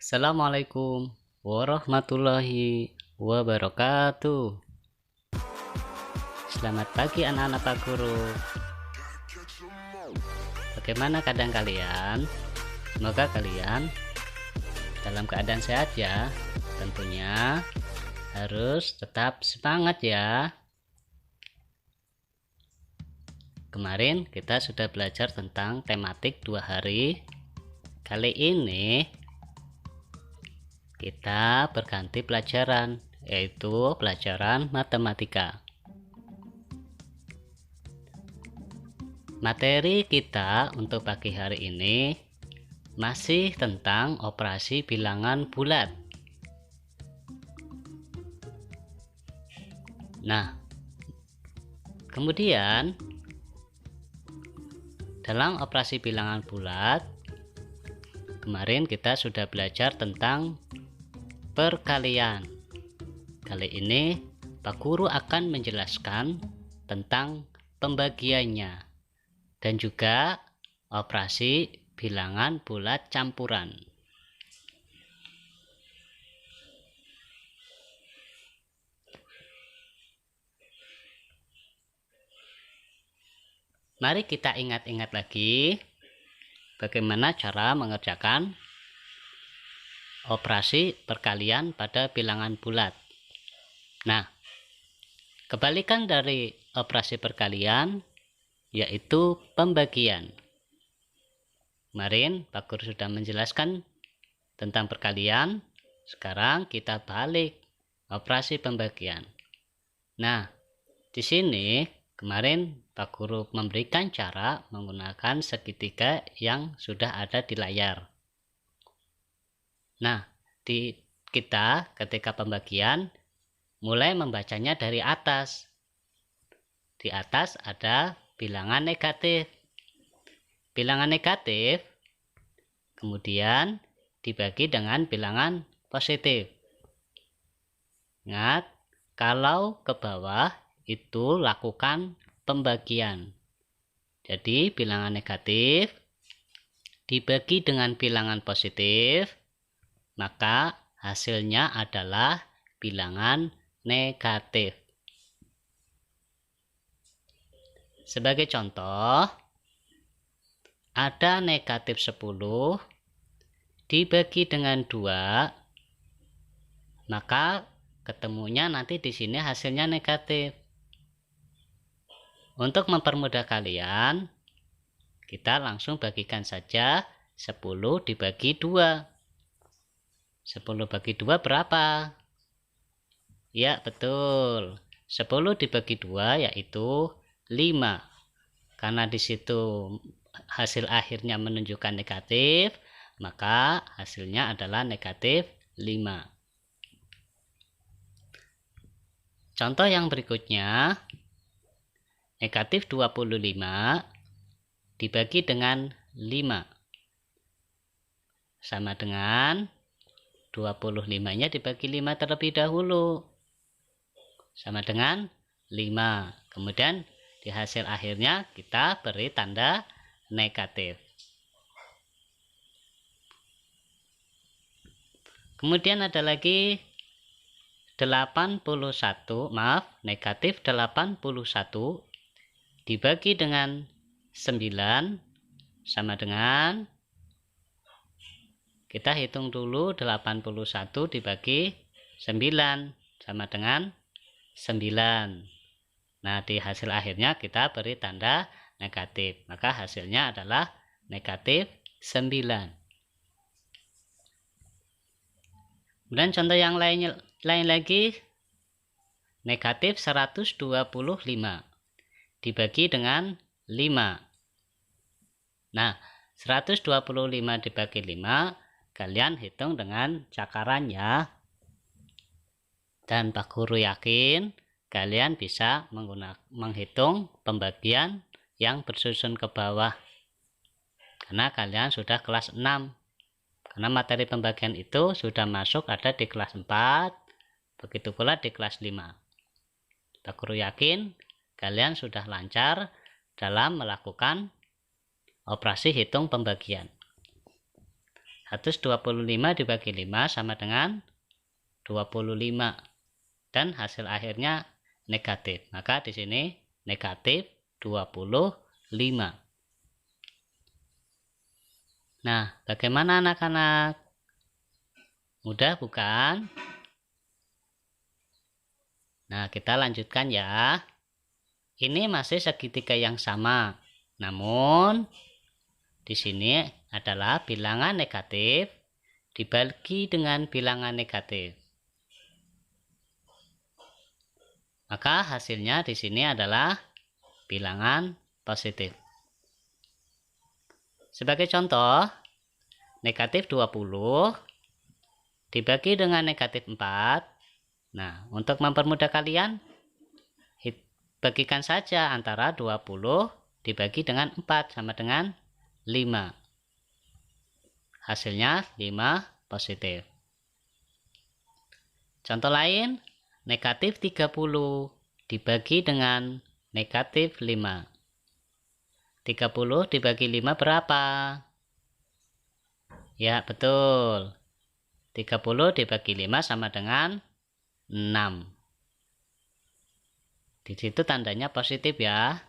Assalamualaikum warahmatullahi wabarakatuh. Selamat pagi anak-anak Pak Guru. Bagaimana keadaan kalian? Semoga kalian dalam keadaan sehat ya. Tentunya harus tetap semangat ya. Kemarin kita sudah belajar tentang tematik 2 hari. Kali ini kita berganti pelajaran, yaitu pelajaran matematika. Materi kita untuk pagi hari ini masih tentang operasi bilangan bulat. Nah, kemudian dalam operasi bilangan bulat, kemarin kita sudah belajar tentang perkalian. Kali ini Pak Guru akan menjelaskan tentang pembagiannya dan juga operasi bilangan bulat campuran. Mari kita ingat-ingat lagi bagaimana cara mengerjakan operasi perkalian pada bilangan bulat. Nah, kebalikan dari operasi perkalian yaitu pembagian. Kemarin Pak Guru sudah menjelaskan tentang perkalian, sekarang kita balik operasi pembagian. Nah, di sini kemarin Pak Guru memberikan cara menggunakan segitiga yang sudah ada di layar. Nah, kita ketika pembagian mulai membacanya dari atas. Di atas ada bilangan negatif. Bilangan negatif kemudian dibagi dengan bilangan positif. Ingat, kalau ke bawah itu lakukan pembagian. Jadi bilangan negatif dibagi dengan bilangan positif, maka hasilnya adalah bilangan negatif. Sebagai contoh, ada negatif 10 dibagi dengan 2, maka ketemunya nanti di sini hasilnya negatif. Untuk mempermudah kalian, kita langsung bagikan saja 10 dibagi 2. 10 bagi 2 berapa? Ya, betul. 10 dibagi 2 yaitu 5. Karena di situ hasil akhirnya menunjukkan negatif, maka hasilnya adalah negatif 5. Contoh yang berikutnya, negatif 25 dibagi dengan 5. Sama dengan 25-nya dibagi 5 terlebih dahulu. Sama dengan 5. Kemudian di hasil akhirnya kita beri tanda negatif. Kemudian ada lagi negatif 81 dibagi dengan 9 sama dengan, kita hitung dulu, 81 dibagi 9 sama dengan 9. Nah, di hasil akhirnya kita beri tanda negatif, maka hasilnya adalah negatif 9. Kemudian contoh yang lain lagi, negatif 125 dibagi dengan 5. Nah, 125 dibagi 5, kalian hitung dengan cakaran ya. Dan Pak Guru yakin kalian bisa menghitung pembagian yang bersusun ke bawah. Karena kalian sudah kelas 6. Karena materi pembagian itu sudah masuk ada di kelas 4, begitu pula di kelas 5. Pak Guru yakin kalian sudah lancar dalam melakukan operasi hitung pembagian. 125 dibagi 5 sama dengan 25. Dan hasil akhirnya negatif. Maka di sini negatif 25. Nah, bagaimana anak-anak? Mudah bukan? Nah, kita lanjutkan ya. Ini masih segitiga yang sama. Namun, di sini adalah bilangan negatif dibagi dengan bilangan negatif. Maka hasilnya di sini adalah bilangan positif. Sebagai contoh, negatif 20 dibagi dengan negatif 4. Nah, untuk mempermudah kalian, bagikan saja antara 20 dibagi dengan 4 sama dengan 5. Hasilnya 5 positif. Contoh lain, negatif 30 dibagi dengan negatif 5. 30 dibagi 5 berapa? Ya, betul. 30 dibagi 5 sama dengan 6. Di situ tandanya positif ya.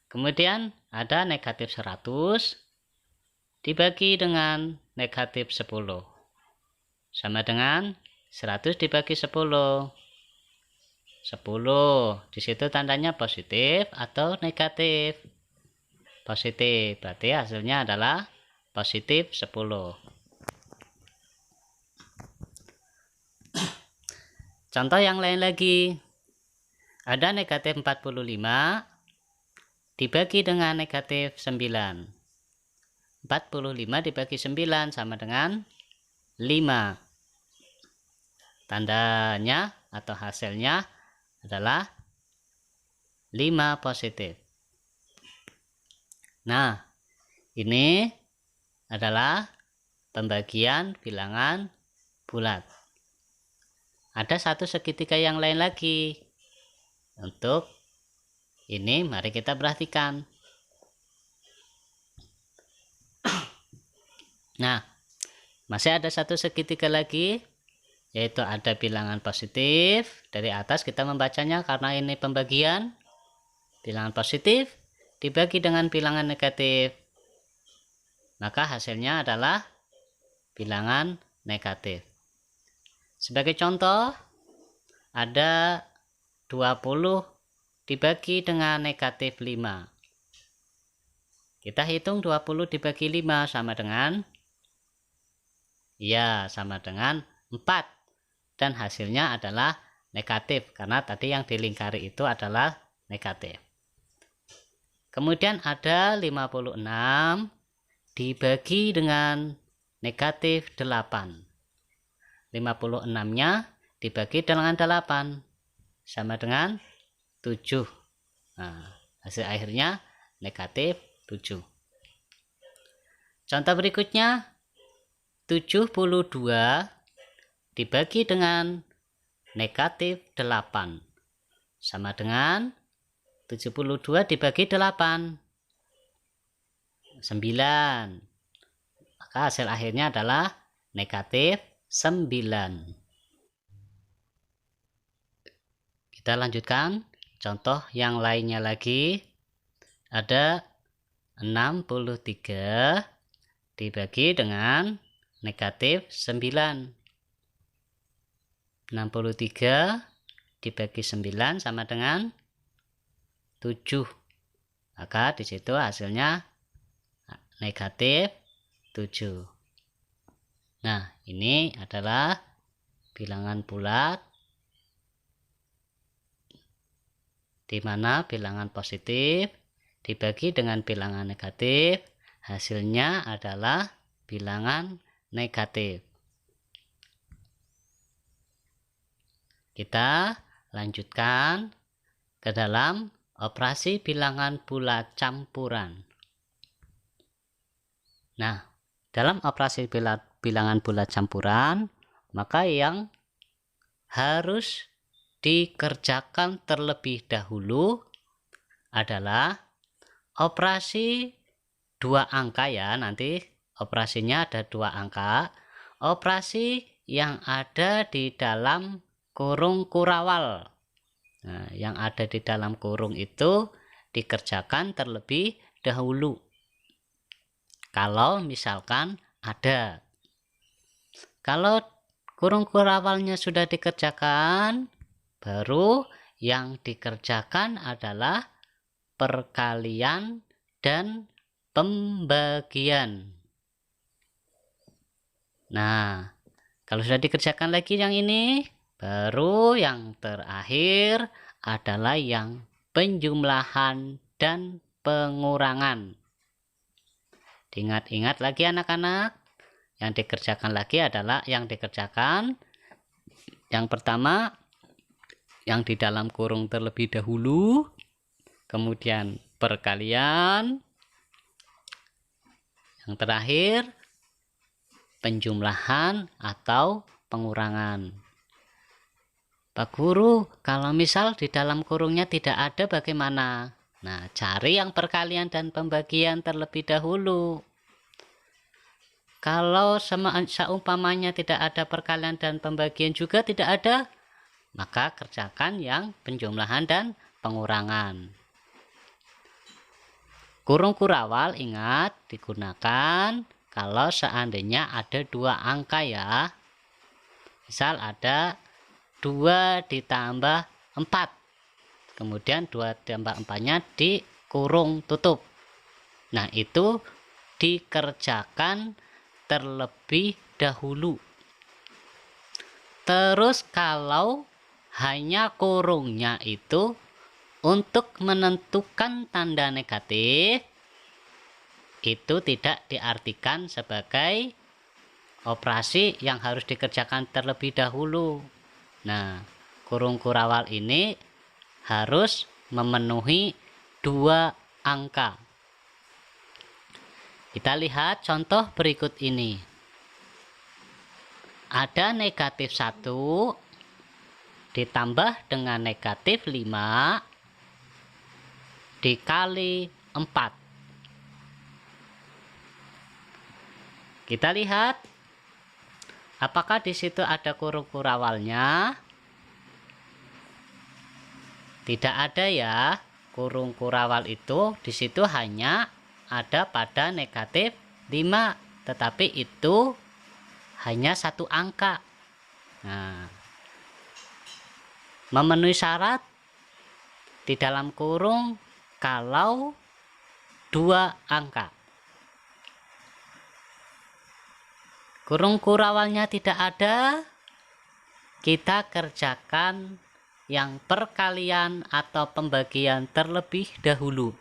Kemudian ada negatif 100 dibagi dengan negatif 10. Sama dengan 100 dibagi 10. 10. Di situ tandanya positif atau negatif? Positif. Berarti hasilnya adalah positif 10. Contoh yang lain lagi. Ada negatif 45 dibagi dengan negatif 9. 45 dibagi 9 sama dengan 5. Tandanya atau hasilnya adalah 5 positif. Nah, ini adalah pembagian bilangan bulat. Ada satu segitiga yang lain lagi. Untuk ini mari kita perhatikan. Nah, masih ada satu segitiga lagi, yaitu ada bilangan positif. Dari atas kita membacanya karena ini pembagian. Bilangan positif dibagi dengan bilangan negatif. Maka hasilnya adalah bilangan negatif. Sebagai contoh, ada 20 dibagi dengan negatif 5. Kita hitung 20 dibagi 5 sama dengan, ya, sama dengan 4. Dan hasilnya adalah negatif, karena tadi yang dilingkari itu adalah negatif. Kemudian ada 56 dibagi dengan negatif 8. 56-nya dibagi dengan 8. Sama dengan 7. Nah, hasil akhirnya negatif 7. Contoh berikutnya, 72 dibagi dengan negatif 8. Sama dengan 72 dibagi 8. 9. Maka hasil akhirnya adalah negatif 9. Kita lanjutkan contoh yang lainnya lagi. Ada 63 dibagi dengan negatif 9. 63 dibagi 9 sama dengan 7. Maka di situ hasilnya negatif 7. Nah, ini adalah bilangan bulat, di mana bilangan positif dibagi dengan bilangan negatif, hasilnya adalah bilangan negatif. Kita lanjutkan ke dalam operasi bilangan bulat campuran. Nah, dalam operasi bilangan bulat campuran, maka yang harus dikerjakan terlebih dahulu adalah operasi 2 angka ya, nanti operasinya ada 2 angka. Operasi yang ada di dalam kurung kurawal. Nah, yang ada di dalam kurung itu dikerjakan terlebih dahulu. Kalau misalkan ada. Kalau kurung kurawalnya sudah dikerjakan, baru yang dikerjakan adalah perkalian dan pembagian. Nah, kalau sudah dikerjakan lagi yang ini, baru yang terakhir adalah yang penjumlahan dan pengurangan. Diingat-ingat lagi anak-anak, yang dikerjakan lagi adalah yang dikerjakan yang pertama yang di dalam kurung terlebih dahulu, kemudian perkalian, yang terakhir penjumlahan atau pengurangan. Pak Guru, kalau misal di dalam kurungnya tidak ada bagaimana? Nah, cari yang perkalian dan pembagian terlebih dahulu. Kalau seumpamanya tidak ada perkalian dan pembagian juga tidak ada, maka kerjakan yang penjumlahan dan pengurangan. Kurung kurawal ingat digunakan kalau seandainya ada 2 angka ya. Misal ada 2 ditambah 4. Kemudian 2 ditambah 4-nya dikurung tutup. Nah, itu dikerjakan terlebih dahulu. Terus kalau hanya kurungnya itu untuk menentukan tanda negatif, itu tidak diartikan sebagai operasi yang harus dikerjakan terlebih dahulu. Nah, kurung kurawal ini harus memenuhi 2 angka. Kita lihat contoh berikut ini. Ada negatif 1 ditambah dengan negatif 5 dikali 4. Kita lihat apakah di situ ada kurung kurawalnya? Tidak ada ya. Kurung kurawal itu di situ hanya ada pada negatif 5, tetapi itu hanya 1 angka. Nah, memenuhi syarat di dalam kurung kalau 2 angka. Kurung kurawalnya tidak ada, kita kerjakan yang perkalian atau pembagian terlebih dahulu.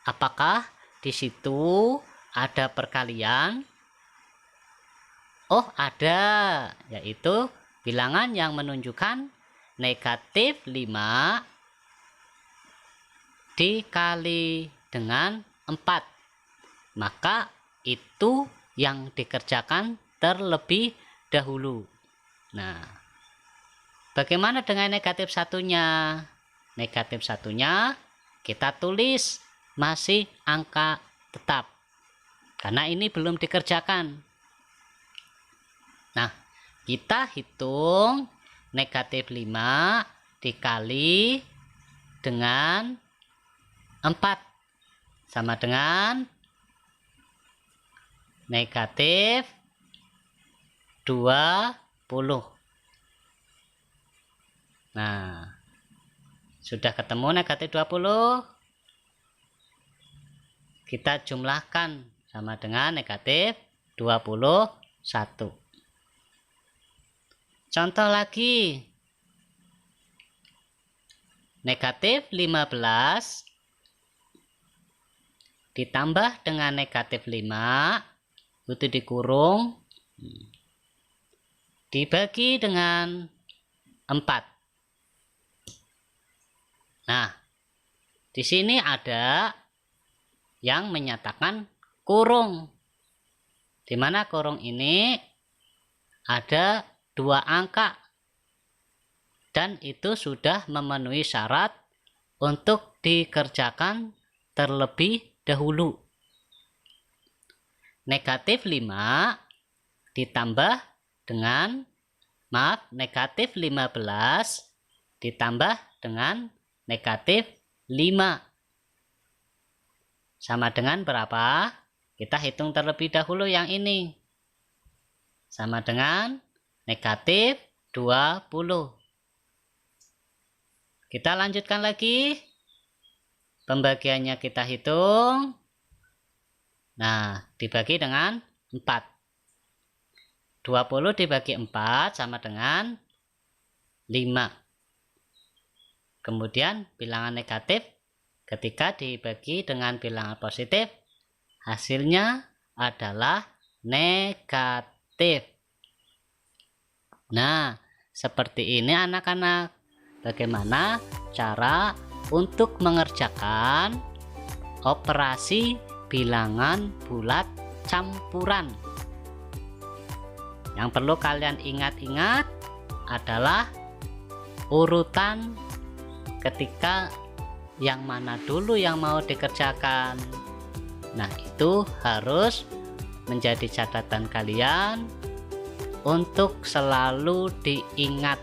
Apakah di situ ada perkalian? Oh, ada, yaitu bilangan yang menunjukkan negatif 5 dikali dengan 4. Maka itu yang dikerjakan terlebih dahulu. Nah, bagaimana dengan negatif 1-nya? Negatif 1-nya kita tulis masih angka tetap, karena ini belum dikerjakan. Nah, kita hitung negatif 5 dikali dengan 4 sama dengan negatif 20. Nah, sudah ketemu negatif 20. Kita jumlahkan sama dengan negatif 21. Contoh lagi. Negatif 15 ditambah dengan negatif 5 itu dikurung dibagi dengan 4. Nah, di sini ada yang menyatakan kurung, di mana kurung ini ada 2 angka dan itu sudah memenuhi syarat untuk dikerjakan terlebih dahulu. negatif 5 ditambah dengan, negatif 15 ditambah dengan negatif 5. Sama dengan berapa? Kita hitung terlebih dahulu yang ini. Sama dengan negatif 20. Kita lanjutkan lagi. Pembagiannya kita hitung. Nah, dibagi dengan 4. 20 dibagi 4 sama dengan 5. Kemudian bilangan negatif ketika dibagi dengan bilangan positif, hasilnya adalah negatif. Nah, seperti ini anak-anak. Bagaimana cara untuk mengerjakan operasi bilangan bulat campuran? Yang perlu kalian ingat-ingat adalah urutan ketika yang mana dulu yang mau dikerjakan. Nah, itu harus menjadi catatan kalian untuk selalu diingat.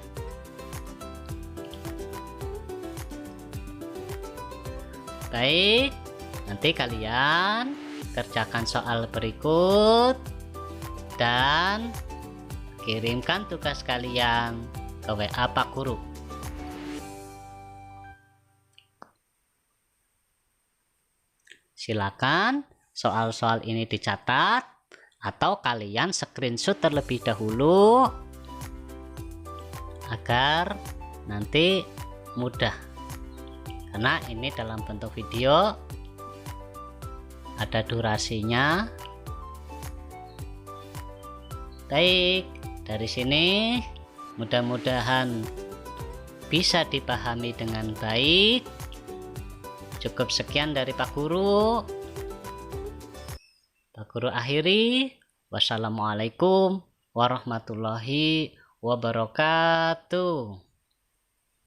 Baik, nanti kalian kerjakan soal berikut dan kirimkan tugas kalian ke WA Pak Guru. Silakan soal-soal ini dicatat atau kalian screenshot terlebih dahulu agar nanti mudah, karena ini dalam bentuk video, ada durasinya. Baik, dari sini mudah-mudahan bisa dipahami dengan baik. Cukup sekian dari Pak Guru. Pak Guru akhiri. Wassalamualaikum warahmatullahi wabarakatuh.